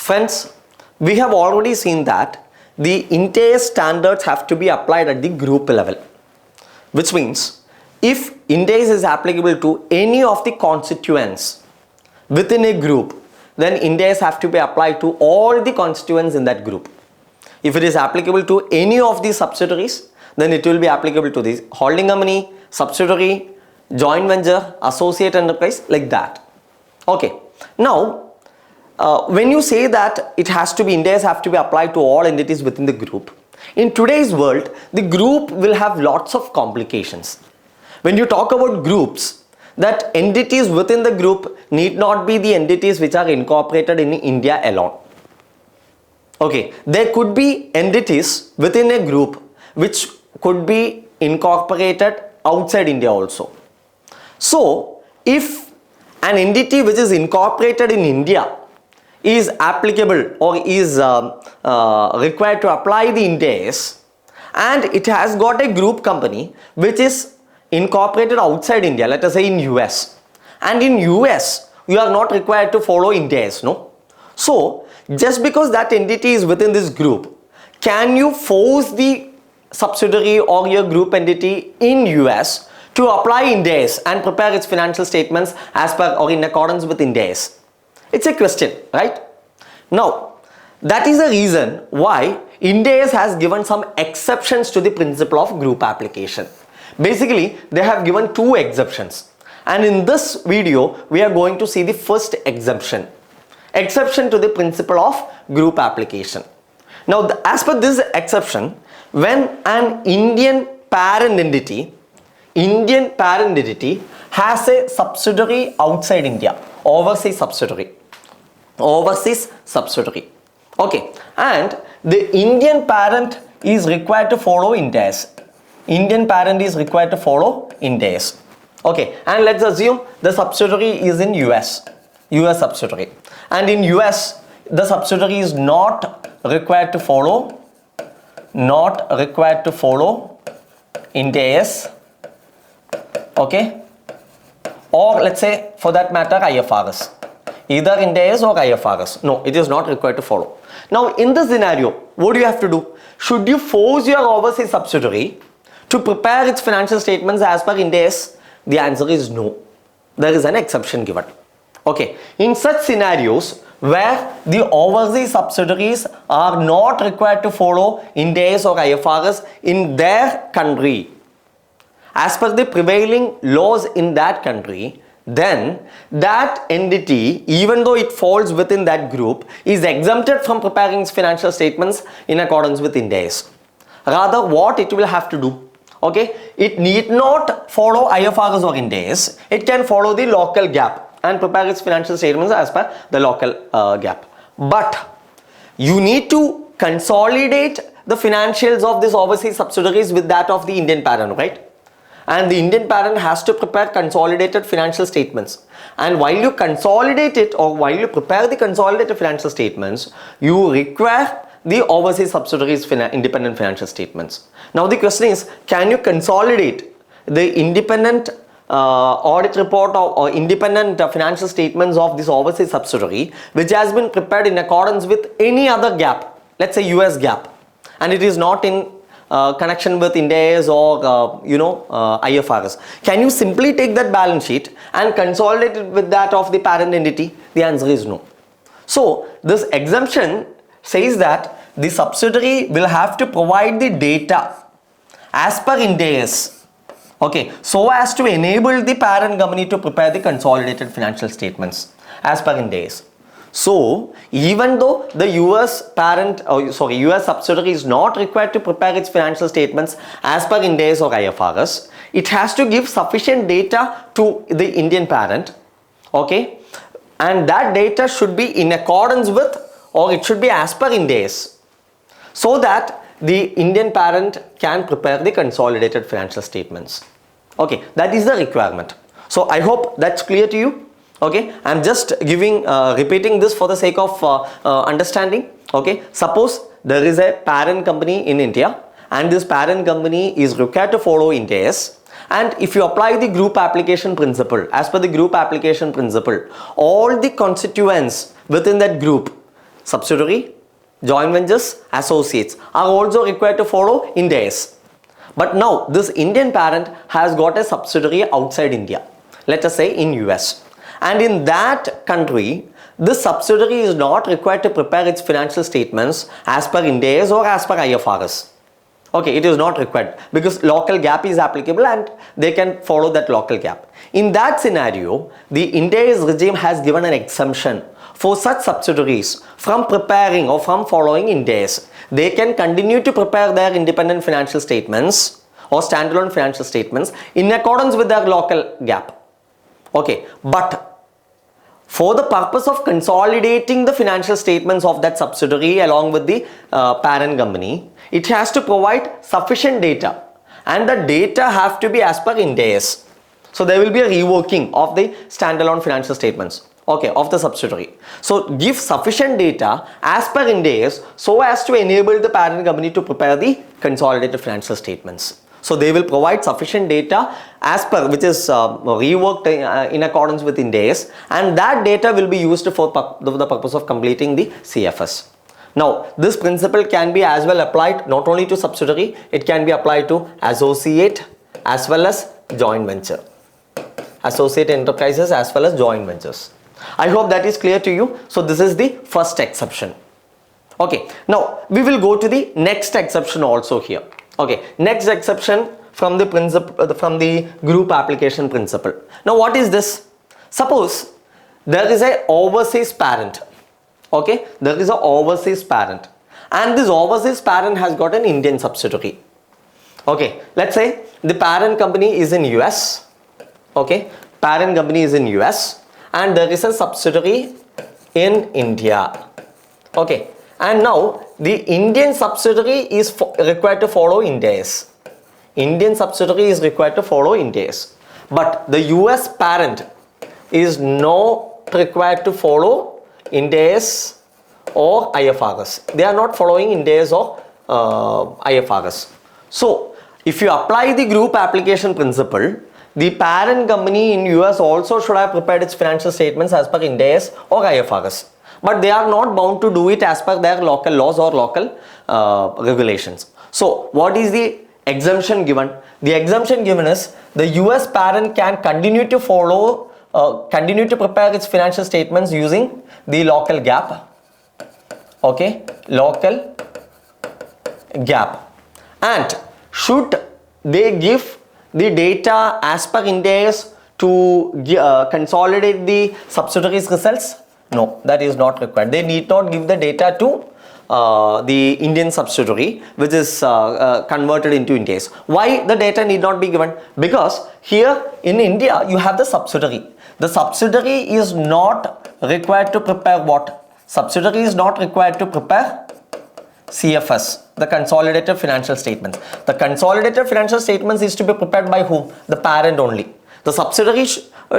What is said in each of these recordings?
Friends, we have already seen that the IND AS standards have to be applied at the group level, which means if IND AS is applicable to any of the constituents within a group, then IND AS have to be applied to all the constituents in that group. If it is applicable to any of the subsidiaries, then it will be applicable to the holding company, subsidiary, joint venture, associate enterprise, like that. Okay. Now, when you say that it has to be, IND AS have to be applied to all entities within the group, in today's world, the group will have lots of complications. When you talk about groups, that entities within the group need not be the entities which are incorporated in India alone. Okay, there could be entities within a group which could be incorporated outside India also. So, if an entity which is incorporated in India is applicable or is required to apply the IND AS, and it has got a group company which is incorporated outside India, let us say in US, and in US you are not required to follow IND AS, no? So, just because that entity is within this group, can you force the subsidiary or your group entity in US to apply IND AS and prepare its financial statements as per or in accordance with IND AS? It's a question, right? Now, that is the reason why IND AS has given some exceptions to the principle of group application. Basically, they have given two exceptions, and in this video we are going to see the first exception to the principle of group application. Now, as per this exception, when an Indian parent entity has a subsidiary outside India, overseas subsidiary, okay, and the Indian parent is required to follow IND AS. Indian parent is required to follow IND AS. Okay, and let's assume the subsidiary is in US subsidiary, and in US the subsidiary is not required to follow IND AS, okay, or let's say for that matter IFRS, either IND AS or IFRS. No, it is not required to follow. Now, in this scenario, what do you have to do? Should you force your overseas subsidiary to prepare its financial statements as per IND AS? The answer is no. There is an exception given. Okay, in such scenarios where the overseas subsidiaries are not required to follow IND AS or IFRS in their country, as per the prevailing laws in that country, then that entity, even though it falls within that group, is exempted from preparing its financial statements in accordance with IND AS. Rather, what it will have to do? Okay, it need not follow IFRS or IND AS. It can follow the local GAAP and prepare its financial statements as per the local GAAP. But you need to consolidate the financials of these overseas subsidiaries with that of the Indian parent, right? And the Indian parent has to prepare consolidated financial statements. And while you consolidate it, or while you prepare the consolidated financial statements, you require the overseas subsidiaries independent financial statements. Now the question is, can you consolidate the independent audit report or independent financial statements of this overseas subsidiary which has been prepared in accordance with any other GAAP, let's say US GAAP, and it is not in connection with IND AS or IFRS? Can you simply take that balance sheet and consolidate it with that of the parent entity? The answer is no. So this exemption says that the subsidiary will have to provide the data as per IND AS, okay, so as to enable the parent company to prepare the consolidated financial statements as per IND AS. So, even though the US subsidiary is not required to prepare its financial statements as per IND AS or IFRS, it has to give sufficient data to the Indian parent, okay, and that data should be in accordance with, or it should be as per IND AS, so that the Indian parent can prepare the consolidated financial statements. Okay, that is the requirement. So I hope that's clear to you. Okay, I'm just repeating this for the sake of understanding. Okay, suppose there is a parent company in India, and this parent company is required to follow IND AS, and if you apply the group application principle, as per the group application principle, all the constituents within that group, subsidiary, joint ventures, associates are also required to follow IND AS. But now this Indian parent has got a subsidiary outside India, let us say in US, and in that country this subsidiary is not required to prepare its financial statements as per IND AS or as per IFRS. Okay, it is not required because local GAAP is applicable and they can follow that local GAAP. In that scenario, the IND AS regime has given an exemption for such subsidiaries from preparing or from following IND AS. They can continue to prepare their independent financial statements or standalone financial statements in accordance with their local GAAP. Okay, but for the purpose of consolidating the financial statements of that subsidiary along with the parent company, it has to provide sufficient data, and the data have to be as per IND AS. So there will be a reworking of the standalone financial statements, okay, of the subsidiary. So give sufficient data as per IND AS so as to enable the parent company to prepare the consolidated financial statements. So they will provide sufficient data as per, which is reworked in accordance with IND AS, and that data will be used for the purpose of completing the CFS. Now this principle can be as well applied not only to subsidiary, it can be applied to associate as well as joint venture, associate enterprises as well as joint ventures. I hope that is clear to you. So this is the first exception. Okay, now we will go to the next exception also here. Okay, next exception from the principle, from the group application principle. Now what is this? Suppose there is a overseas parent. Okay, there is a overseas parent, and this overseas parent has got an Indian subsidiary. Okay, let's say the parent company is in US. Okay, parent company is in US and there is a subsidiary in India. Okay, and now the Indian subsidiary is required to follow IND AS. Indian subsidiary is required to follow IND AS, but the US parent is not required to follow IND AS or IFRS. They are not following IND AS or IFRS. So if you apply the group application principle, the parent company in US also should have prepared its financial statements as per IND AS or IFRS. But they are not bound to do it as per their local laws or local regulations. So what is the exemption given? The exemption given is the US parent can continue to follow, continue to prepare its financial statements using the local GAAP. Okay, local GAAP. And should they give the data as per IND AS to consolidate the subsidiaries results? No, that is not required. They need not give the data to the Indian subsidiary which is converted into IND AS. Why the data need not be given? Because here in India you have the subsidiary. The subsidiary is not required to prepare what? Subsidiary is not required to prepare CFS, the consolidated financial statements. The consolidated financial statements is to be prepared by whom? The parent only. The subsidiary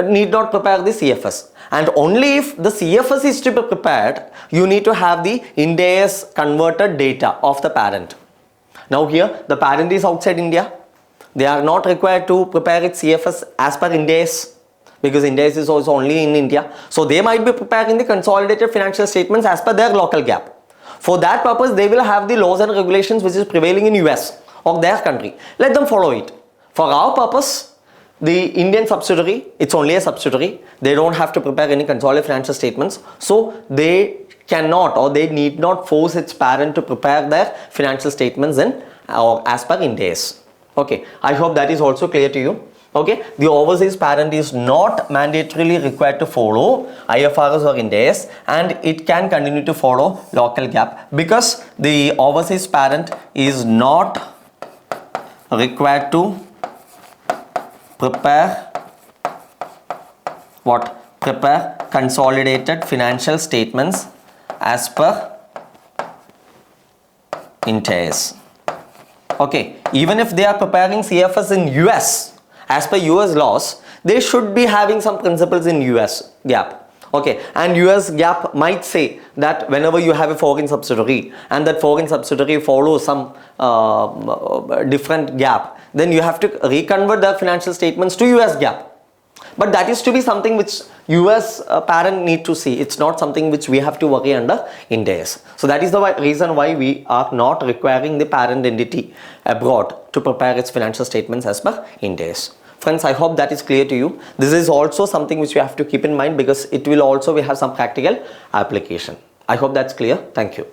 need not prepare the CFS. And only if the CFS is to be prepared, you need to have the IND AS converted data of the parent. Now here the parent is outside India. They are not required to prepare its CFS as per IND AS, because IND AS is also only in India. So they might be preparing the consolidated financial statements as per their local GAAP. For that purpose, they will have the laws and regulations which is prevailing in US or their country. Let them follow it. For our purpose, the Indian subsidiary, it's only a subsidiary. They don't have to prepare any consolidated financial statements. So they cannot or they need not force its parent to prepare their financial statements in or as per IND AS. Okay, I hope that is also clear to you. Okay, the overseas parent is not mandatorily required to follow IFRS or IND AS, and it can continue to follow local GAAP because the overseas parent is not required to prepare what? Prepare consolidated financial statements as per IND AS. Okay, even if they are preparing CFS in US, as per US laws, they should be having some principles in US GAAP. Okay, and US GAAP might say that whenever you have a foreign subsidiary and that foreign subsidiary follows some different GAAP, then you have to reconvert their financial statements to US GAAP. But that is to be something which you as a parent need to see. It's not something which we have to worry under IND AS. So that is the reason why we are not requiring the parent entity abroad to prepare its financial statements as per IND AS. Friends, I hope that is clear to you. This is also something which we have to keep in mind because it will also have some practical application. I hope that's clear. Thank you.